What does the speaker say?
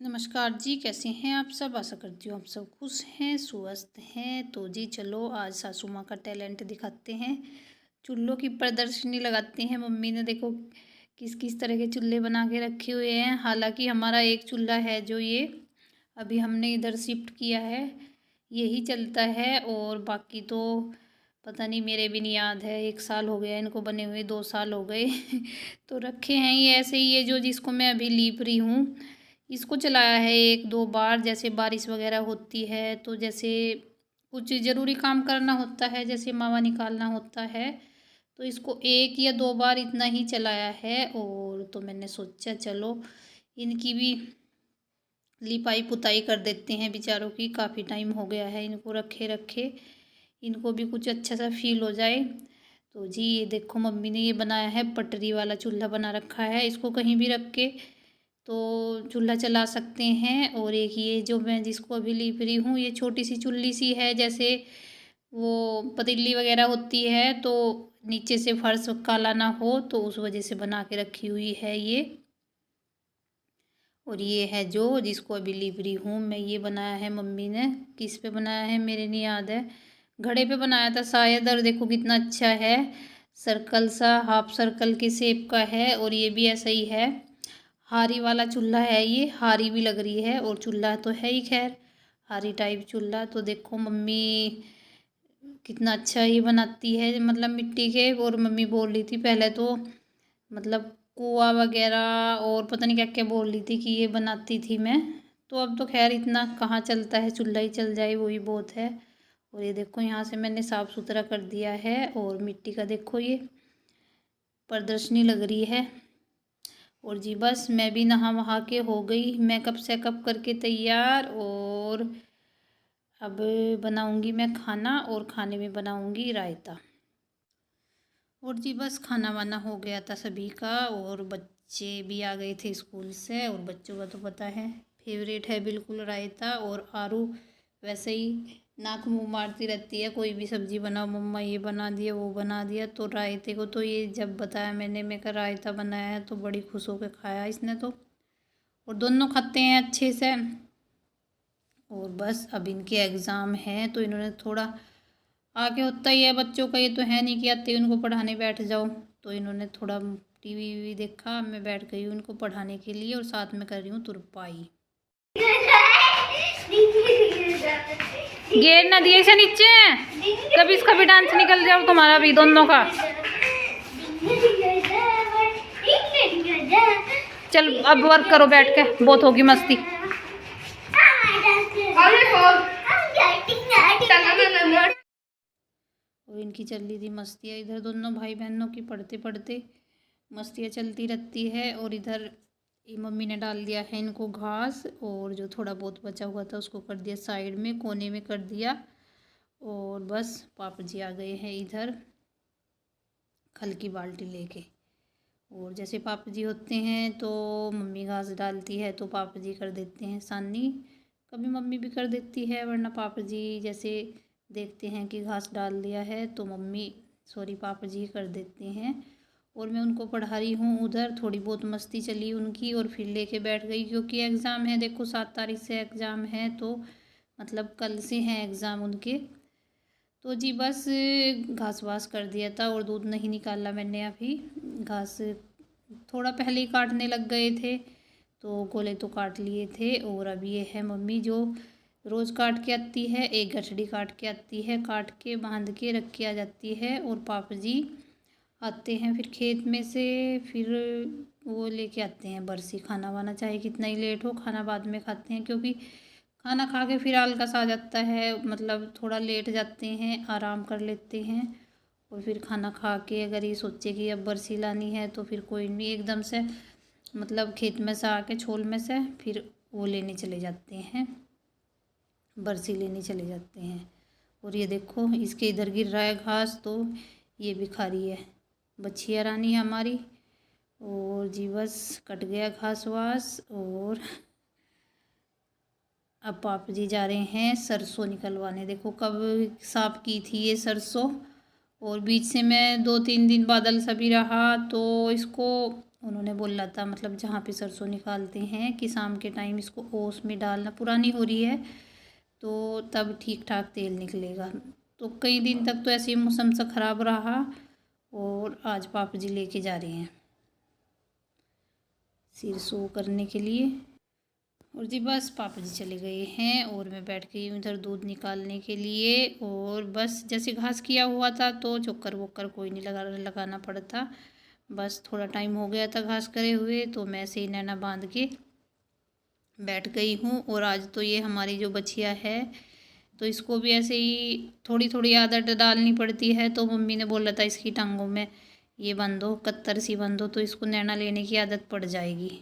नमस्कार जी, कैसे हैं आप सब। आशा करती हूँ आप सब खुश हैं, स्वस्थ हैं। तो जी चलो आज सासू माँ का टैलेंट दिखाते हैं। चूल्हों की प्रदर्शनी लगाते हैं। मम्मी ने देखो किस किस तरह के चूल्हे बना के रखे हुए हैं। हालांकि हमारा एक चूल्हा है जो ये अभी हमने इधर शिफ्ट किया है, यही चलता है। और बाकी तो पता नहीं, मेरे भी नहीं याद है। 1 साल हो गया इनको बने हुए, 2 साल हो गए तो रखे हैं ये ऐसे ही। ये जो जिसको मैं अभी लीप रही हूँ, इसको चलाया है 1-2 बार। जैसे बारिश वगैरह होती है तो जैसे कुछ ज़रूरी काम करना होता है, जैसे मावा निकालना होता है, तो इसको 1 या 2 बार इतना ही चलाया है। और तो मैंने सोचा चलो इनकी भी लिपाई पुताई कर देते हैं। बेचारों की काफ़ी टाइम हो गया है इनको रखे रखे, इनको भी कुछ अच्छा सा फील हो जाए। तो जी ये देखो मम्मी ने ये बनाया है, पटरी वाला चूल्हा बना रखा है। इसको कहीं भी रख के तो चूल्हा चला सकते हैं। और एक ये जो मैं जिसको अभी लीप रही हूँ, ये छोटी सी चुल्ली सी है, जैसे वो पतीली वगैरह होती है तो नीचे से फर्श काला ना हो, तो उस वजह से बना के रखी हुई है ये। और ये है जो जिसको अभी लीप रही हूँ मैं, ये बनाया है मम्मी ने। किस पे बनाया है मेरे नहीं याद है, घड़े पे बनाया था शायद। और देखो कितना अच्छा है, सर्कल सा, हाफ सर्कल के शेप का है। और ये भी ऐसा ही है, हारी वाला चूल्हा है ये। हारी भी लग रही है और चूल्हा तो है ही, खैर हारी टाइप चूल्हा। तो देखो मम्मी कितना अच्छा ये बनाती है, मतलब मिट्टी के। और मम्मी बोल रही थी पहले तो, मतलब कुआ वगैरह और पता नहीं क्या क्या बोल रही थी कि ये बनाती थी मैं। तो अब तो खैर इतना कहाँ चलता है, चूल्हा ही चल जाए वही बहुत है। और ये देखो यहाँ से मैंने साफ़ सुथरा कर दिया है। और मिट्टी का देखो ये प्रदर्शनी लग रही है। और जी बस मैं भी नहा वहा के हो गई मेकअप सेकअप करके तैयार। और अब बनाऊंगी मैं खाना, और खाने में बनाऊंगी रायता। और जी बस खाना वाना हो गया था सभी का, और बच्चे भी आ गए थे स्कूल से। और बच्चों का तो पता है फेवरेट है बिल्कुल रायता। और आरू वैसे ही नाक मुंह मारती रहती है, कोई भी सब्जी बनाओ मम्मा ये बना दिया वो बना दिया। तो रायते को तो ये जब बताया मैंने, मैं कहा रायता बनाया है, तो बड़ी खुश होकर खाया इसने तो। और दोनों खाते हैं अच्छे से। और बस अब इनके एग्ज़ाम हैं तो इन्होंने थोड़ा, आगे होता ही है बच्चों का, ये तो है नहीं कि आते ही उनको पढ़ाने बैठ जाओ। तो इन्होंने थोड़ा टीवी वीवी देखा, मैं बैठ गई हूँ उनको पढ़ाने के लिए, और साथ में कर रही हूँ तुरपाई। गेर ना दिए से नीचे, कभी इसका भी डांस निकल जाओ तुम्हारा भी दोनों का। चल अब वर्क करो बैठ के, बहुत होगी मस्ती। और इनकी चल रही थी मस्तियाँ इधर, दोनों भाई बहनों की पढ़ते पढ़ते मस्तियाँ चलती रहती है। और इधर मम्मी ने डाल दिया है इनको घास, और जो थोड़ा बहुत बचा हुआ था उसको कर दिया साइड में, कोने में कर दिया। और बस पापा जी आ गए हैं इधर खल की बाल्टी लेके। और जैसे पापा जी होते हैं तो मम्मी घास डालती है तो पापा जी कर देते हैं सानी। कभी मम्मी भी कर देती है, वरना पापा जी जैसे देखते हैं कि घास डाल दिया है तो मम्मी, सॉरी पापा जी कर देते हैं। और मैं उनको पढ़ा रही हूँ उधर, थोड़ी बहुत मस्ती चली उनकी, और फिर लेके बैठ गई क्योंकि एग्ज़ाम है। देखो 7 तारीख से एग्ज़ाम है, तो मतलब कल से हैं एग्ज़ाम उनके। तो जी बस घास वास कर दिया था, और दूध नहीं निकाला मैंने अभी। घास थोड़ा पहले ही काटने लग गए थे, तो गोले तो काट लिए थे। और अब ये है मम्मी जो रोज़ काट के आती है, एक गठड़ी काट के आती है, काट के बांध के रख के आ जाती है। और पापा जी आते हैं फिर खेत में से, फिर वो लेके आते हैं बरसी। खाना वाना चाहे कितना ही लेट हो, खाना बाद में खाते हैं, क्योंकि खाना खा के फिर आलस आ जाता है, मतलब थोड़ा लेट जाते हैं, आराम कर लेते हैं। और फिर खाना खा के अगर ये सोचे कि अब बरसी लानी है तो फिर कोई नहीं, एकदम से मतलब खेत में से आके छोल में से फिर वो लेने चले जाते हैं, बरसी लेने चले जाते हैं। और ये देखो इसके इधर गिर रहा है घास, तो ये भी खा रही है बछिया रानी हमारी। और जी बस कट गया घास वास। और अब पापा जी जा रहे हैं सरसों निकलवाने। देखो कब साफ की थी ये सरसों, और बीच से मैं 2-3 दिन बादल सा भी रहा तो इसको उन्होंने बोला था, मतलब जहाँ पे सरसों निकालते हैं, कि शाम के टाइम इसको ओस में डालना। पुरानी हो रही है तो तब ठीक ठाक तेल निकलेगा। तो कई दिन तक तो ऐसे ही मौसम सा ख़राब रहा और आज पापा जी लेके जा रहे हैं सिरसों करने के लिए। और जी बस पापा जी चले गए हैं और मैं बैठ गई हूँ इधर दूध निकालने के लिए। और बस जैसे घास किया हुआ था तो चोकर वोकर कोई नहीं लगाना पड़ता। बस थोड़ा टाइम हो गया था घास करे हुए तो मैं ऐसे ही नैना बांध के बैठ गई हूँ। और आज तो ये हमारी जो बछिया है तो इसको भी ऐसे ही थोड़ी थोड़ी आदत डालनी पड़ती है। तो मम्मी ने बोला था इसकी टांगों में ये बंधो, कत्तर सी बंधो, तो इसको नैना लेने की आदत पड़ जाएगी।